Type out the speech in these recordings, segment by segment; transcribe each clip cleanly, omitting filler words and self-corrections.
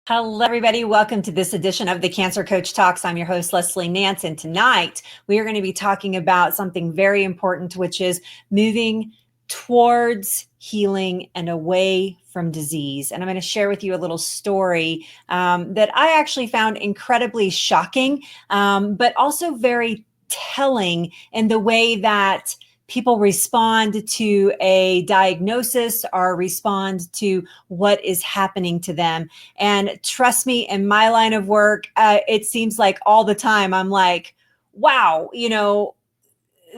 Hello, everybody. Welcome to this edition of the Cancer Coach Talks. I'm your host, Leslie Nance, and tonight we are going to be talking about something very important, which is moving towards healing and away from disease. And I'm going to share with you a little story that I actually found incredibly shocking, but also very telling in the way that people respond to a diagnosis or respond to what is happening to them. And trust me, in my line of work, it seems like all the time I'm like, wow,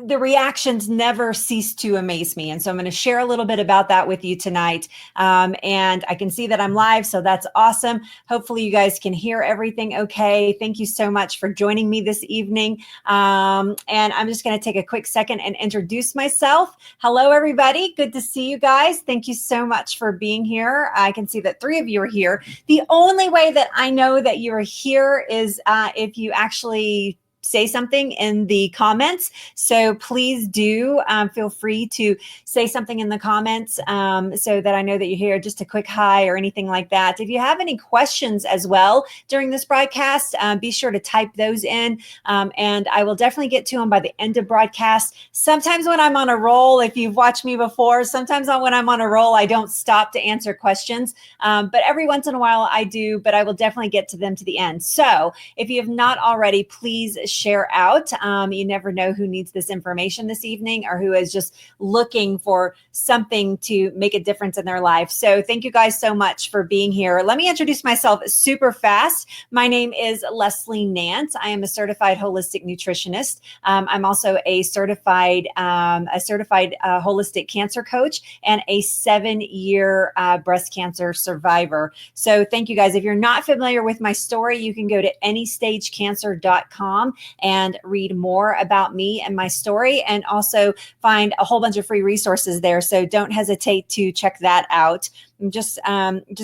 the reactions never cease to amaze me. And so I'm going to share a little bit about that with you tonight. And I can see that I'm live, so that's awesome. Hopefully you guys can hear everything okay. Thank you so much for joining me this evening. And I'm just going to take a quick second and introduce myself. Hello, everybody. Good to see you guys. Thank you so much for being here. I can see that 3 of you are here. The only way that I know that you are here is if you actually say something in the comments. So please do feel free to say something in the comments so that I know that you're here. Just a quick hi or anything like that. If you have any questions as well during this broadcast, be sure to type those in and I will definitely get to them by the end of broadcast. Sometimes when I'm on a roll, if you've watched me before, sometimes when I'm on a roll, I don't stop to answer questions. But every once in a while I do, but I will definitely get to them to the end. So if you have not already, please share out. You never know who needs this information this evening or who is just looking for something to make a difference in their life. So thank you guys so much for being here. Let me introduce myself super fast. My name is Leslie Nance. I am a certified holistic nutritionist. I'm also a certified holistic cancer coach and a 7-year breast cancer survivor. So thank you guys. If you're not familiar with my story, you can go to anystagecancer.com and read more about me and my story, and also find a whole bunch of free resources there. So don't hesitate to check that out. I'm just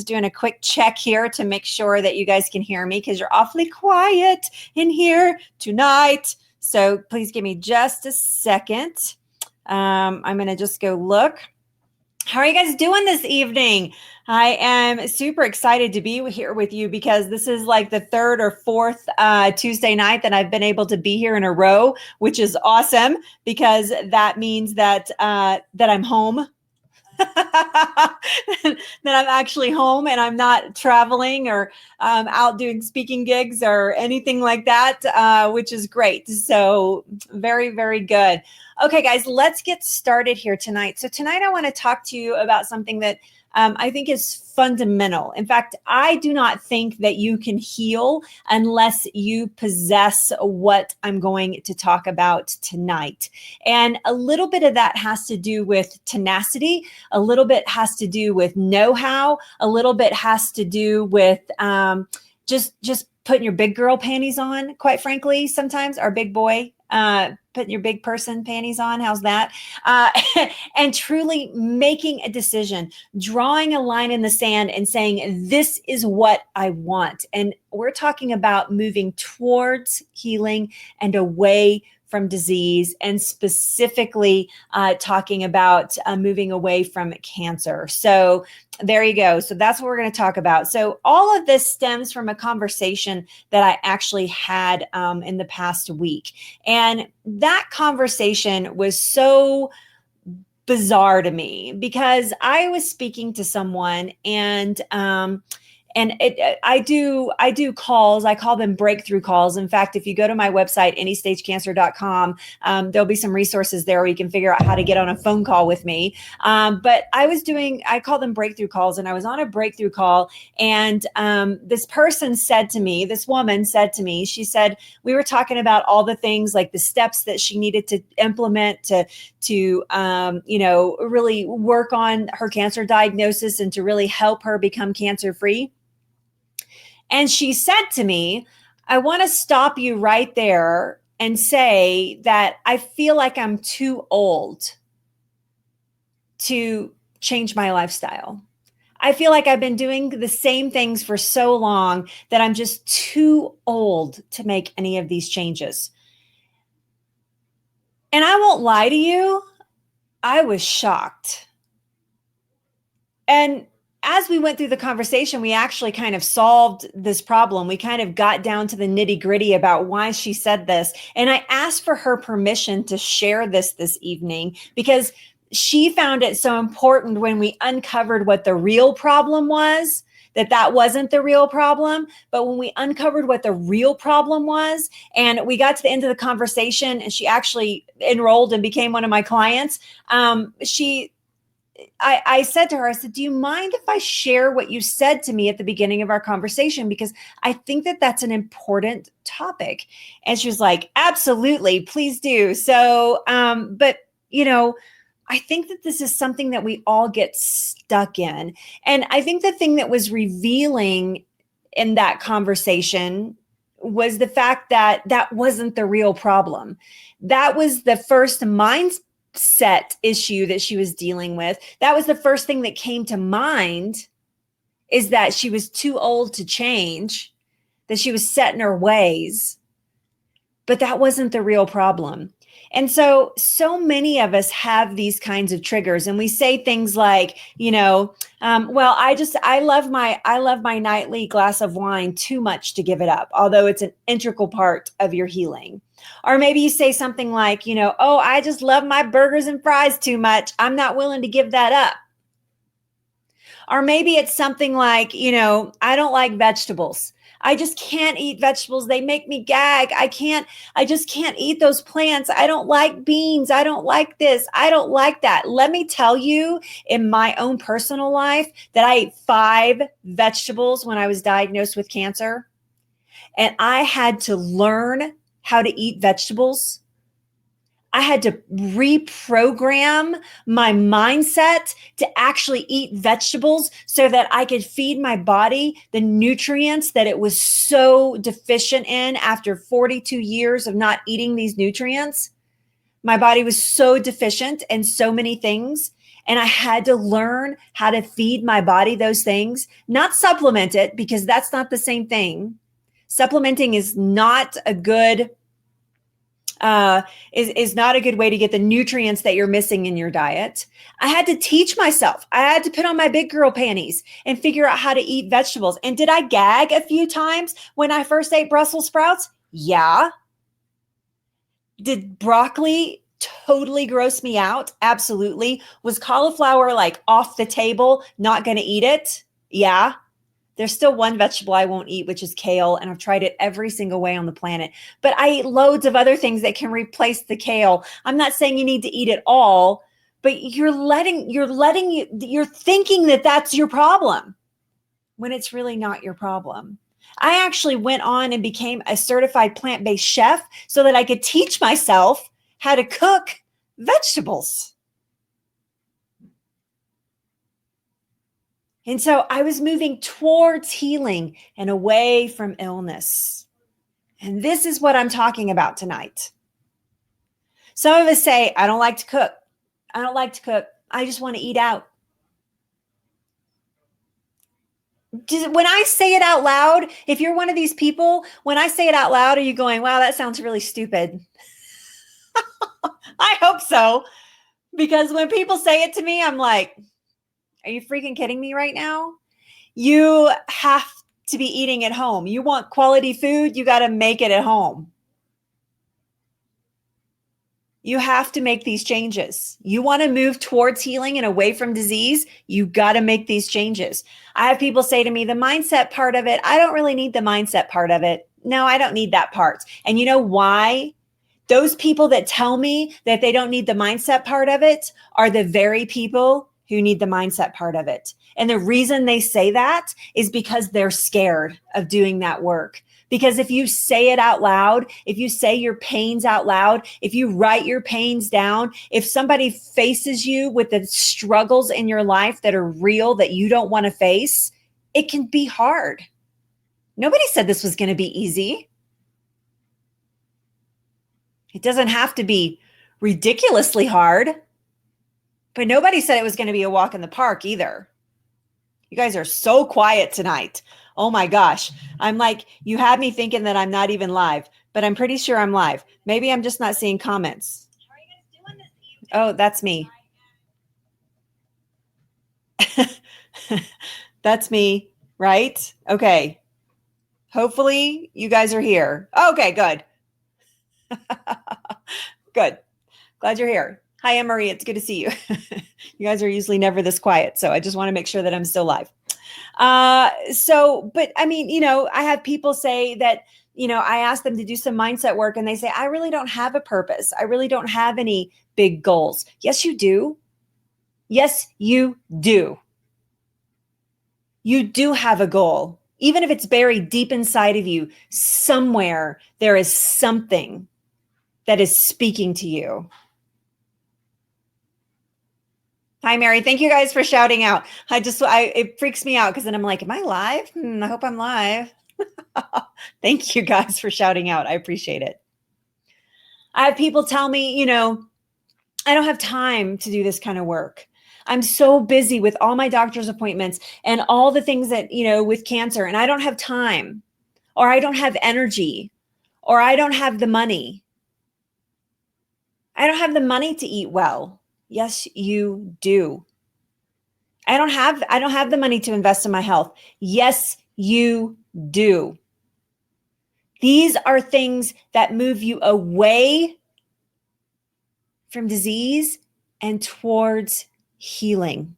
doing a quick check here to make sure that you guys can hear me because you're awfully quiet in here tonight. So please give me just a second. I'm going to just go look. How are you guys doing this evening? I am super excited to be here with you because this is like the 3rd or 4th Tuesday night that I've been able to be here in a row, which is awesome because that means that I'm home. That I'm actually home and I'm not traveling or out doing speaking gigs or anything like that, which is great. So very, very good. Okay, guys, let's get started here tonight. So tonight I want to talk to you about something that I think is fundamental. In fact, I do not think that you can heal unless you possess what I'm going to talk about tonight. And a little bit of that has to do with tenacity. A little bit has to do with know-how. A little bit has to do with just putting your big girl panties on, quite frankly, sometimes, or big boy, putting your big person panties on. How's that? And truly making a decision, drawing a line in the sand and saying, this is what I want. And we're talking about moving towards healing and away from disease, and specifically talking about moving away from cancer. So there you go. So that's what we're going to talk about. So all of this stems from a conversation that I actually had in the past week. And that conversation was so bizarre to me because I was speaking to someone and I do calls. I call them breakthrough calls. In fact, if you go to my website, anystagecancer.com, there'll be some resources there where you can figure out how to get on a phone call with me. But I call them breakthrough calls, and I was on a breakthrough call, and this woman said to me, she said, we were talking about all the things like the steps that she needed to implement to really work on her cancer diagnosis and to really help her become cancer-free. And she said to me, I want to stop you right there and say that I feel like I'm too old to change my lifestyle. I feel like I've been doing the same things for so long that I'm just too old to make any of these changes. And I won't lie to you, I was shocked. And as we went through the conversation, we actually kind of solved this problem. We kind of got down to the nitty gritty about why she said this. And I asked for her permission to share this evening because she found it so important when we uncovered what the real problem was, that wasn't the real problem. But when we uncovered what the real problem was, and we got to the end of the conversation and she actually enrolled and became one of my clients, I said to her, I said, do you mind if I share what you said to me at the beginning of our conversation? Because I think that that's an important topic. And she was like, absolutely, please do. So, but I think that this is something that we all get stuck in. And I think the thing that was revealing in that conversation was the fact that that wasn't the real problem. That was the first mindset issue that she was dealing with. That was the first thing that came to mind, is that she was too old to change, that she was set in her ways, but that wasn't the real problem. And so many of us have these kinds of triggers, and we say things like, well, I love my nightly glass of wine too much to give it up, although it's an integral part of your healing. Or maybe you say something like, oh, I just love my burgers and fries too much. I'm not willing to give that up. Or maybe it's something like, I don't like vegetables. I just can't eat vegetables. They make me gag. I just can't eat those plants. I don't like beans. I don't like this. I don't like that. Let me tell you, in my own personal life, that I ate 5 vegetables when I was diagnosed with cancer. And I had to learn how to eat vegetables. I had to reprogram my mindset to actually eat vegetables so that I could feed my body the nutrients that it was so deficient in after 42 years of not eating these nutrients. My body was so deficient in so many things. And I had to learn how to feed my body those things, not supplement it, because that's not the same thing. Supplementing is not a good is not a good way to get the nutrients that you're missing in your diet. I had to teach myself. I had to put on my big girl panties and figure out how to eat vegetables. And did I gag a few times when I first ate Brussels sprouts? Yeah. Did broccoli totally gross me out? Absolutely. Was cauliflower like off the table, not going to eat it? Yeah. There's still one vegetable I won't eat, which is kale. And I've tried it every single way on the planet. But I eat loads of other things that can replace the kale. I'm not saying you need to eat it all, but you're thinking that that's your problem when it's really not your problem. I actually went on and became a certified plant-based chef so that I could teach myself how to cook vegetables. And so I was moving towards healing and away from illness. And this is what I'm talking about tonight. Some of us say, I don't like to cook. I don't like to cook. I just want to eat out. When I say it out loud, if you're one of these people, when I say it out loud, are you going, wow, that sounds really stupid? I hope so. Because when people say it to me, I'm like, are you freaking kidding me right now? You have to be eating at home. You want quality food, you got to make it at home. You have to make these changes. You want to move towards healing and away from disease, you got to make these changes. I have people say to me, the mindset part of it, I don't really need the mindset part of it. No, I don't need that part. And you know why? Those people that tell me that they don't need the mindset part of it are the very people who need the mindset part of it. And the reason they say that is because they're scared of doing that work. Because if you say it out loud, if you say your pains out loud, if you write your pains down, if somebody faces you with the struggles in your life that are real that you don't want to face, it can be hard. Nobody said this was going to be easy. It doesn't have to be ridiculously hard. But nobody said it was going to be a walk in the park either. You guys are so quiet tonight. Oh my gosh. I'm like, you had me thinking that I'm not even live, but I'm pretty sure I'm live. Maybe I'm just not seeing comments. Oh, that's me. That's me, right? Okay. Hopefully you guys are here. Okay, good. Good. Glad you're here. Hi, Anne-Marie. It's good to see you. You guys are usually never this quiet, so I just want to make sure that I'm still live. But I mean, I have people say that, I ask them to do some mindset work and they say, I really don't have a purpose. I really don't have any big goals. Yes, you do. Yes, you do. You do have a goal. Even if it's buried deep inside of you, somewhere there is something that is speaking to you. Hi, Mary. Thank you guys for shouting out. It freaks me out because then I'm like, am I live? I hope I'm live. Thank you guys for shouting out. I appreciate it. I have people tell me, I don't have time to do this kind of work. I'm so busy with all my doctor's appointments and all the things that, with cancer, and I don't have time, or I don't have energy, or I don't have the money. I don't have the money to eat well. Yes, you do. I don't have the money to invest in my health. Yes, you do. These are things that move you away from disease and towards healing.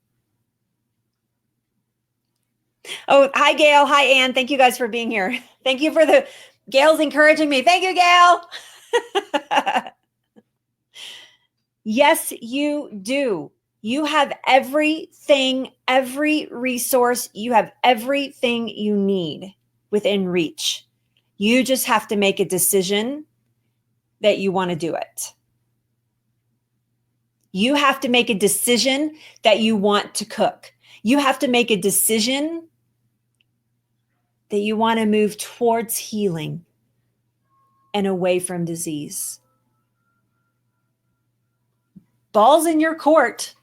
Oh, hi, Gail. Hi, Anne. Thank you guys for being here. Thank you for Gail's encouraging me. Thank you, Gail. Yes, you do. You have everything, every resource. You have everything you need within reach. You just have to make a decision that you want to do it. You have to make a decision that you want to cook. You have to make a decision that you want to move towards healing and away from disease. Ball's in your court,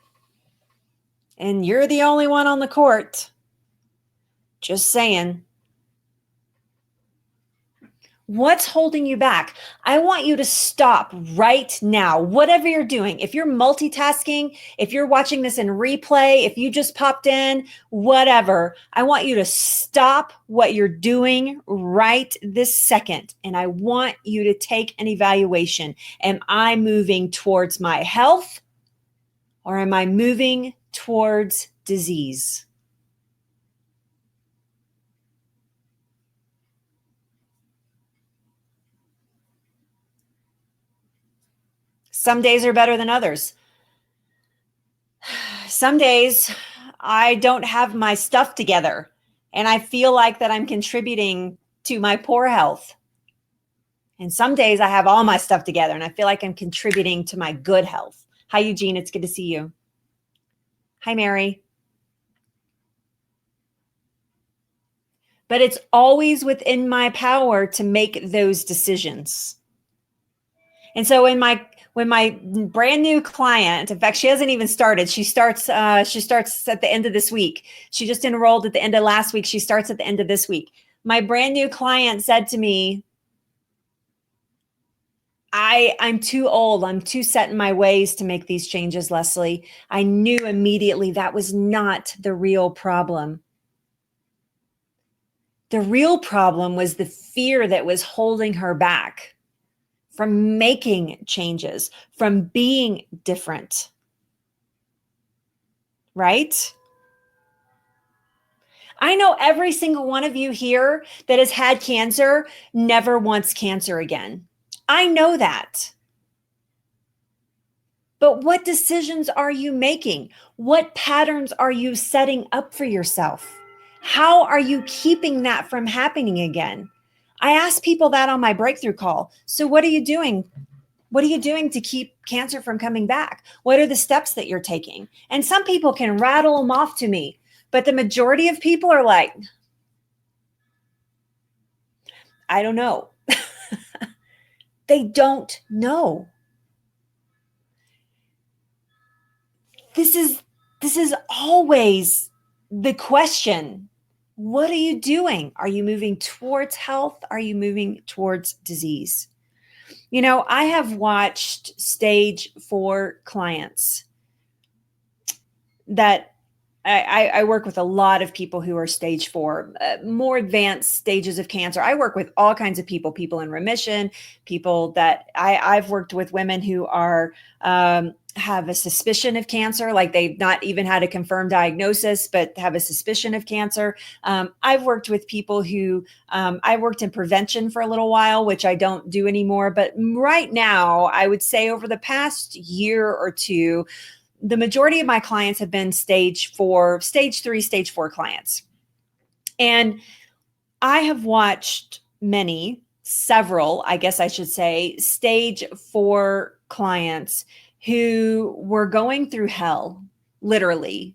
and you're the only one on the court. Just saying. What's holding you back? I want you to stop right now, whatever you're doing. If you're multitasking, if you're watching this in replay, if you just popped in, whatever, I want you to stop what you're doing right this second. And I want you to take an evaluation. Am I moving towards my health, or am I moving towards disease? Some days are better than others. Some days I don't have my stuff together and I feel like that I'm contributing to my poor health. And some days I have all my stuff together and I feel like I'm contributing to my good health. Hi, Eugene. It's good to see you. Hi, Mary. But it's always within my power to make those decisions. And so when my brand new client, in fact, she hasn't even started. She starts at the end of this week. She just enrolled at the end of last week. She starts at the end of this week. My brand new client said to me, I'm too old. I'm too set in my ways to make these changes, Leslie. I knew immediately that was not the real problem. The real problem was the fear that was holding her back from making changes, from being different. Right? I know every single one of you here that has had cancer never wants cancer again. I know that. But what decisions are you making? What patterns are you setting up for yourself? How are you keeping that from happening again? I ask people that on my breakthrough call. So what are you doing? What are you doing to keep cancer from coming back? What are the steps that you're taking? And some people can rattle them off to me, but the majority of people are like, I don't know. They don't know. This is always the question. What are you doing? Are you moving towards health? Are you moving towards disease? I have watched stage 4 clients that I work with a lot of people who are stage 4, more advanced stages of cancer. I work with all kinds of people in remission, people that I've worked with women who are, have a suspicion of cancer, like they've not even had a confirmed diagnosis, but have a suspicion of cancer. I've worked with people who, I worked in prevention for a little while, which I don't do anymore. But right now, I would say over the past year or two, the majority of my clients have been stage 3, stage 4 clients. And I have watched several, I guess I should say, stage 4 clients who were going through hell, literally.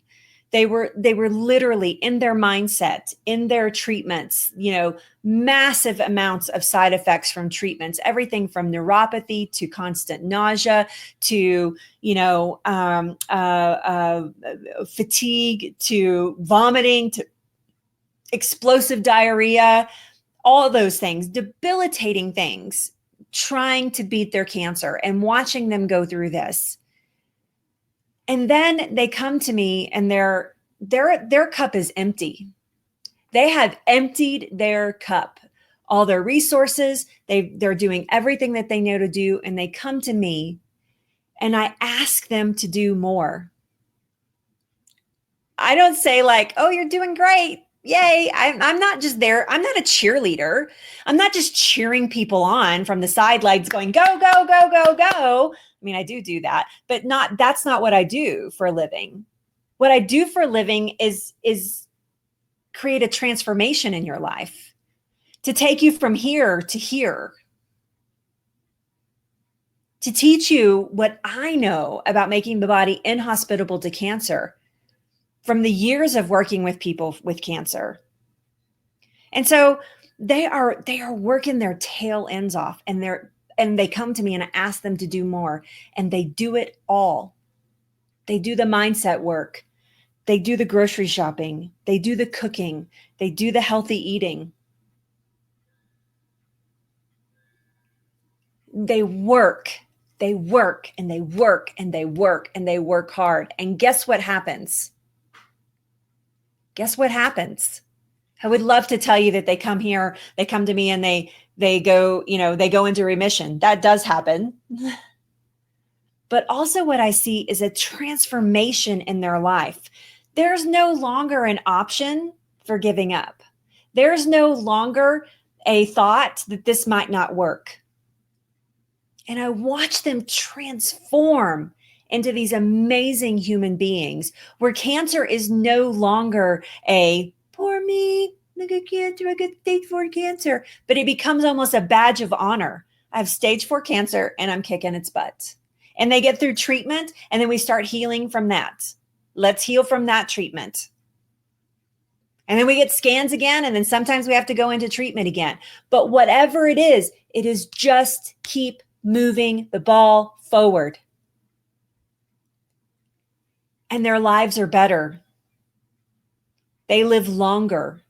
They were literally in their mindset, in their treatments, massive amounts of side effects from treatments, everything from neuropathy to constant nausea to, fatigue to vomiting to explosive diarrhea, all of those things, debilitating things, trying to beat their cancer and watching them go through this. And then they come to me and their cup is empty. They have emptied their cup, all their resources. They're doing everything that they know to do. And they come to me and I ask them to do more. I don't say like, oh, you're doing great. Yay. I'm not just there. I'm not a cheerleader. I'm not just cheering people on from the sidelines going, go, go, go, go, go. I mean, I do that, but that's not what I do for a living. What I do for a living is create a transformation in your life to take you from here to here, to teach you what I know about making the body inhospitable to cancer from the years of working with people with cancer. And so they are working their tail ends off, and they come to me and I ask them to do more, and they do it all. They do the mindset work. They do the grocery shopping. They do the cooking. They do the healthy eating. They work and they work and they work and they work hard. And guess what happens? Guess what happens? I would love to tell you that they come here, they come to me and they go into remission. That does happen. But also what I see is a transformation in their life. There's no longer an option for giving up. There's no longer a thought that this might not work. And I watch them transform into these amazing human beings where cancer is no longer a poor me, I got cancer, I got stage 4 cancer, but it becomes almost a badge of honor. I have stage 4 cancer and I'm kicking its butt. And they get through treatment and then we start healing from that. Let's heal from that treatment. And then we get scans again, and then sometimes we have to go into treatment again. But whatever it is just keep moving the ball forward. And their lives are better. They live longer.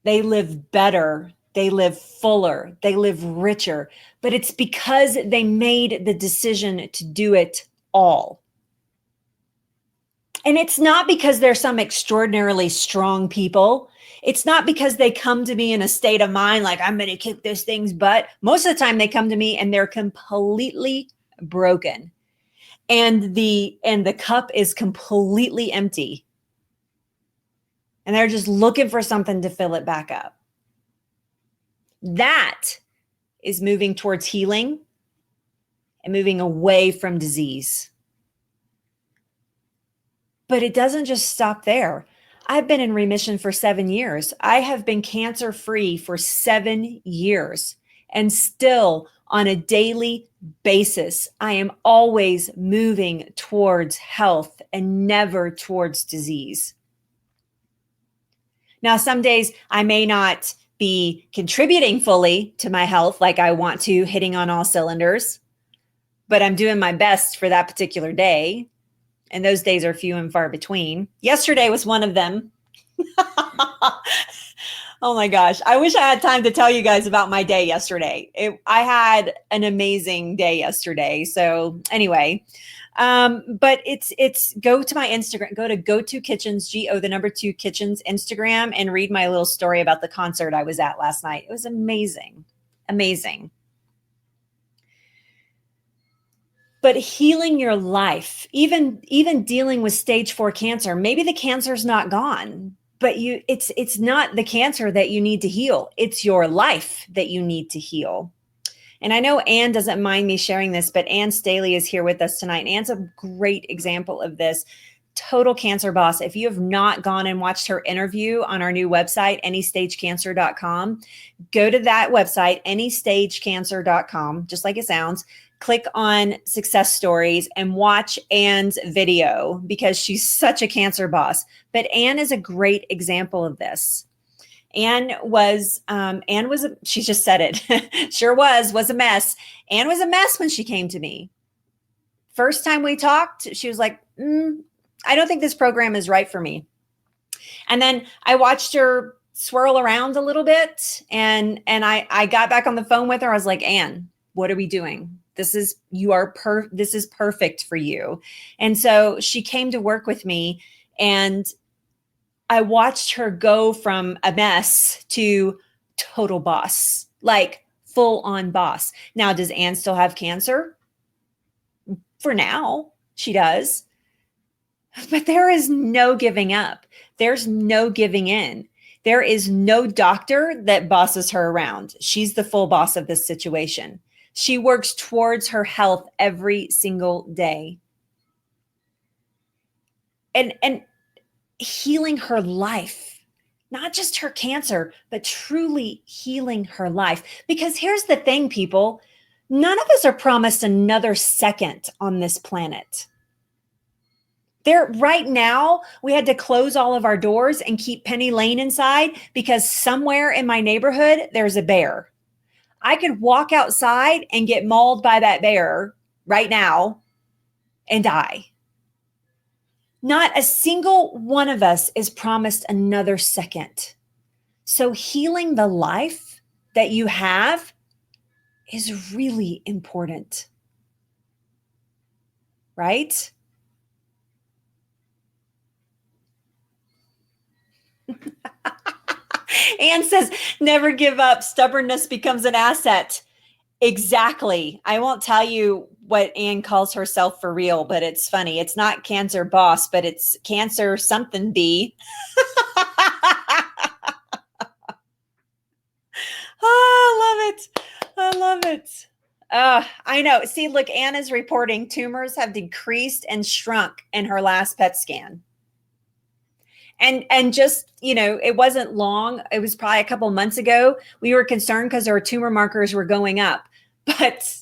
They live better. They live fuller. They live richer. But it's because they made the decision to do it all. And it's not because they're some extraordinarily strong people. It's not because they come to me in a state of mind like, I'm going to kick this thing's butt. Most of the time they come to me and they're completely broken. And the cup is completely empty. And they're just looking for something to fill it back up. That is moving towards healing and moving away from disease. But it doesn't just stop there. I've been in remission for 7 years. I have been cancer-free for 7 years. And still on a daily basis, I am always moving towards health and never towards disease. Now, some days I may not be contributing fully to my health like I want to, hitting on all cylinders, but I'm doing my best for that particular day. And those days are few and far between. Yesterday was one of them. Oh my gosh. I wish I had time to tell you guys about my day yesterday. I had an amazing day yesterday. So anyway, But it's go to my Instagram, go to Kitchens, the number 2 Kitchens Instagram, and read my little story about the concert I was at last night. It was amazing. Amazing. But healing your life, even dealing with stage 4 cancer, maybe the cancer's not gone, but it's not the cancer that you need to heal. It's your life that you need to heal. And I know Anne doesn't mind me sharing this, but Anne Staley is here with us tonight. And Anne's a great example of this. Total cancer boss. If you have not gone and watched her interview on our new website, anystagecancer.com, go to that website, anystagecancer.com, just like it sounds. Click on success stories and watch Anne's video because she's such a cancer boss. But Anne is a great example of this. Anne was, she just said it, sure was a mess. Anne was a mess when she came to me. First time we talked, she was like, I don't think this program is right for me. And then I watched her swirl around a little bit, and I got back on the phone with her. I was like, Anne, what are we doing? This is perfect for you. And so she came to work with me, and I watched her go from a mess to total boss, like full on boss. Now, does Anne still have cancer? For now, she does. But there is no giving up. There's no giving in. There is no doctor that bosses her around. She's the full boss of this situation. She works towards her health every single day. And healing her life, not just her cancer, but truly healing her life. Because here's the thing, people, none of us are promised another second on this planet. Right now, we had to close all of our doors and keep Penny Lane inside because somewhere in my neighborhood, there's a bear. I could walk outside and get mauled by that bear right now and die. Not a single one of us is promised another second. So healing the life that you have is really important, right? Anne says, never give up. Stubbornness becomes an asset. Exactly. I won't tell you what Anne calls herself for real, but it's funny. It's not cancer boss, but it's cancer something bee. Oh, I love it. I love it. I know. See, look, Anne is reporting tumors have decreased and shrunk in her last PET scan. And just, it wasn't long. It was probably a couple months ago. We were concerned because her tumor markers were going up, but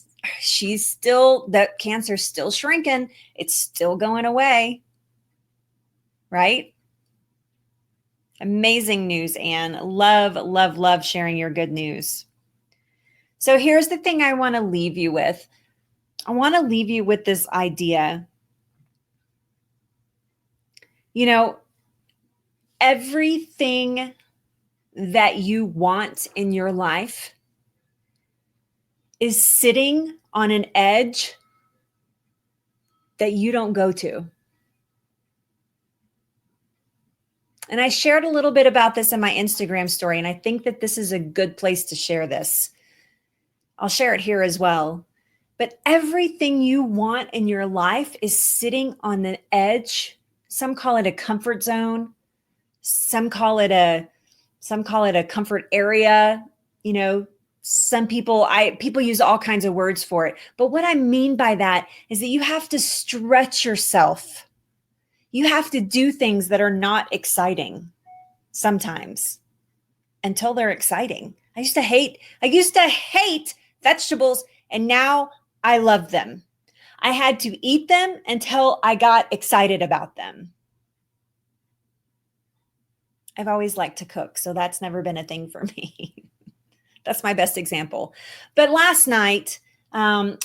that cancer's still shrinking. It's still going away. Right? Amazing news, Anne. Love, love, love sharing your good news. So here's the thing I want to leave you with. I want to leave you with this idea. Everything that you want in your life is sitting on an edge that you don't go to. And I shared a little bit about this in my Instagram story, and I think that this is a good place to share this. I'll share it here as well. But everything you want in your life is sitting on the edge. Some call it a comfort zone. Some call it a comfort area. Some people use all kinds of words for it. But what I mean by that is that you have to stretch yourself. You have to do things that are not exciting sometimes until they're exciting. I used to hate vegetables, and now I love them. I had to eat them until I got excited about them. I've always liked to cook, so that's never been a thing for me. That's my best example. But last night, I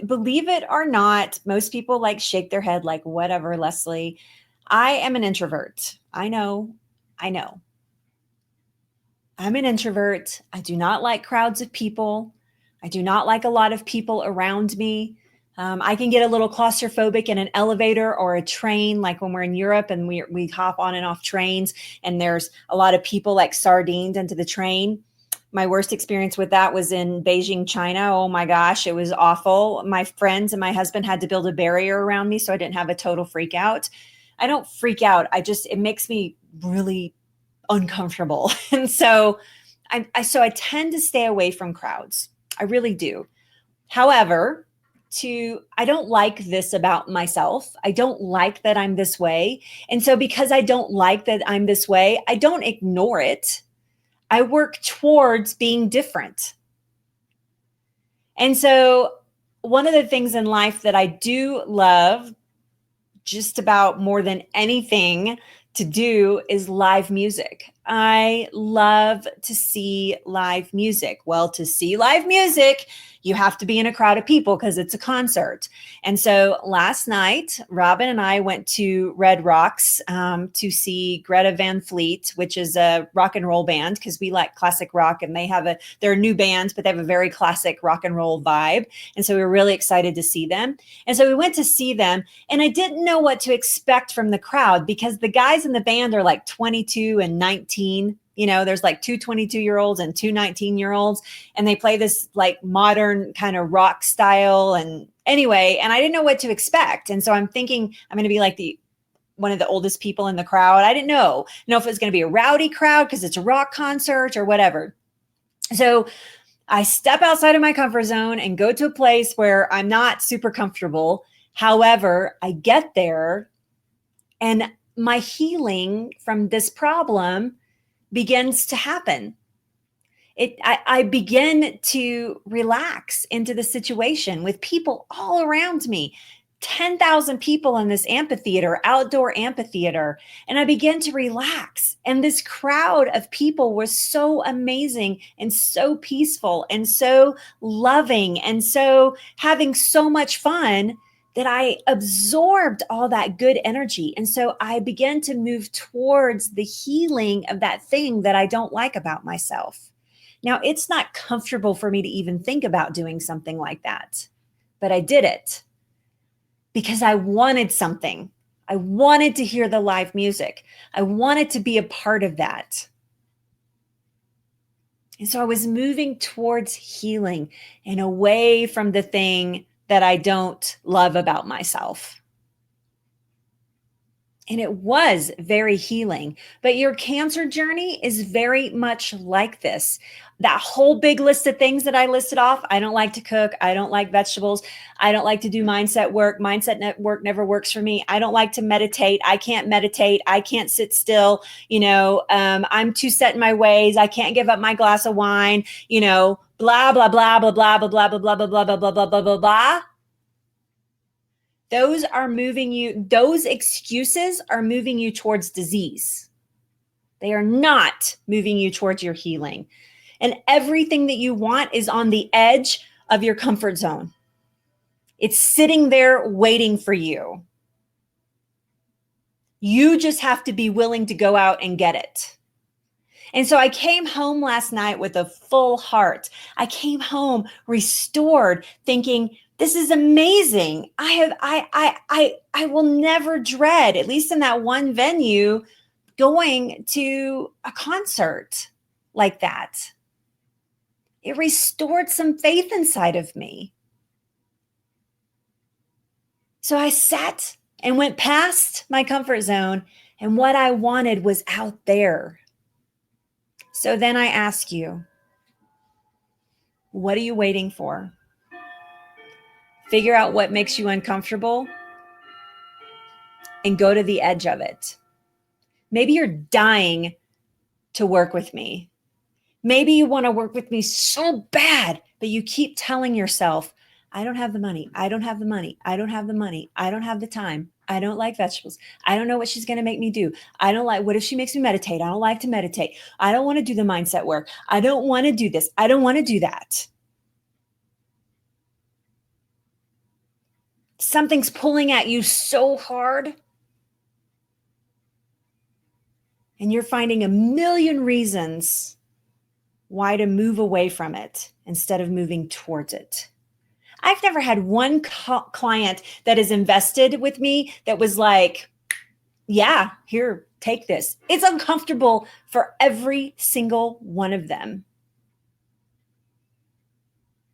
believe it or not, most people shake their head like, whatever, Leslie. I am an introvert. I know. I'm an introvert. I do not like crowds of people. I do not like a lot of people around me. I can get a little claustrophobic in an elevator or a train, like when we're in Europe and we hop on and off trains and there's a lot of people like sardined into the train. My worst experience with that was in Beijing, China. Oh my gosh, it was awful. My friends and my husband had to build a barrier around me so I didn't have a total freak out. I don't freak out. It makes me really uncomfortable. And so I tend to stay away from crowds. I really do. However, I don't like this about myself. I don't like that I'm this way. And so because I don't like that I'm this way, I don't ignore it. I work towards being different. And so one of the things in life that I do love just about more than anything to do is live music. I love to see live music. Well, to see live music, you have to be in a crowd of people because it's a concert. And so last night, Robin and I went to Red Rocks to see Greta Van Fleet, which is a rock and roll band because we like classic rock, and they're a new band, but they have a very classic rock and roll vibe. And so we were really excited to see them. And so we went to see them, and I didn't know what to expect from the crowd because the guys in the band are like 22 and 19. You know, there's like two 22-year-olds and two 19-year-olds, and they play this like modern kind of rock style. And anyway, and I didn't know what to expect. And so I'm thinking I'm going to be like one of the oldest people in the crowd. I didn't know if it was going to be a rowdy crowd because it's a rock concert or whatever. So I step outside of my comfort zone and go to a place where I'm not super comfortable. However, I get there and my healing from this problem begins to happen. I begin to relax into the situation with people all around me, 10,000 people in this outdoor amphitheater. And I begin to relax. And this crowd of people was so amazing and so peaceful and so loving and so having so much fun that I absorbed all that good energy. And so I began to move towards the healing of that thing that I don't like about myself. Now, it's not comfortable for me to even think about doing something like that, but I did it because I wanted something. I wanted to hear the live music. I wanted to be a part of that. And so I was moving towards healing and away from the thing that I don't love about myself. And it was very healing. But your cancer journey is very much like this. That whole big list of things that I listed off, I don't like to cook. I don't like vegetables. I don't like to do mindset work. Mindset work never works for me. I don't like to meditate. I can't meditate. I can't sit still. I'm too set in my ways. I can't give up my glass of wine, blah, blah, blah, blah, blah, blah, blah, blah, blah, blah, blah, blah, blah, blah, blah, blah, blah. Those excuses are moving you towards disease. They are not moving you towards your healing. And everything that you want is on the edge of your comfort zone. It's sitting there waiting for you. You just have to be willing to go out and get it. And so I came home last night with a full heart. I came home restored, thinking, this is amazing. I will never dread, at least in that one venue, going to a concert like that. It restored some faith inside of me. So I sat and went past my comfort zone, and what I wanted was out there. So then I ask you, what are you waiting for? Figure out what makes you uncomfortable and go to the edge of it. Maybe you're dying to work with me. Maybe you want to work with me so bad, but you keep telling yourself, I don't have the money. I don't have the money. I don't have the money. I don't have the time. I don't like vegetables. I don't know what she's going to make me do. What if she makes me meditate? I don't like to meditate. I don't want to do the mindset work. I don't want to do this. I don't want to do that. Something's pulling at you so hard, and you're finding a million reasons why to move away from it instead of moving towards it. I've never had one client that has invested with me that was like, yeah, here, take this. It's uncomfortable for every single one of them.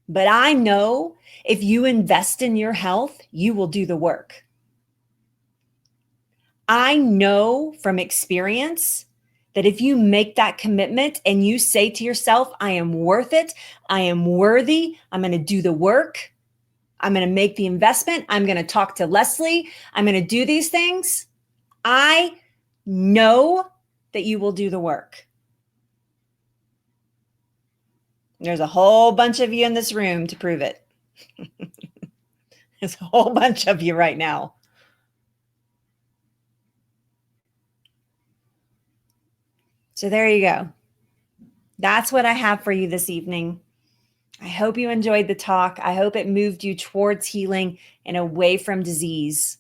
But I know if you invest in your health, you will do the work. I know from experience that if you make that commitment and you say to yourself, I am worth it, I am worthy, I'm going to do the work, I'm going to make the investment, I'm going to talk to Leslie, I'm going to do these things, I know that you will do the work. There's a whole bunch of you in this room to prove it. There's a whole bunch of you right now. So there you go. That's what I have for you this evening. I hope you enjoyed the talk. I hope it moved you towards healing and away from disease.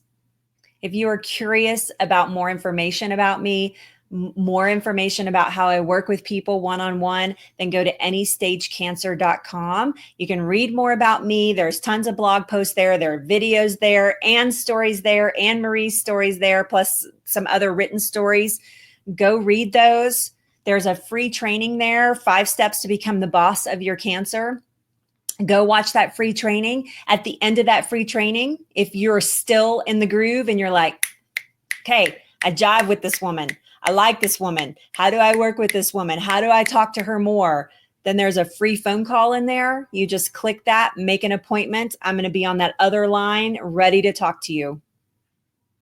If you are curious about more information about me, more information about how I work with people one-on-one, then go to anystagecancer.com. You can read more about me. There's tons of blog posts there. There are videos there and stories there and Marie's stories there, plus some other written stories. Go read those. There's a free training there, 5 steps to become the boss of your cancer. Go watch that free training. At the end of that free training, if you're still in the groove and you're like, okay, I jive with this woman. I like this woman. How do I work with this woman? How do I talk to her more? Then there's a free phone call in there. You just click that, make an appointment. I'm going to be on that other line ready to talk to you.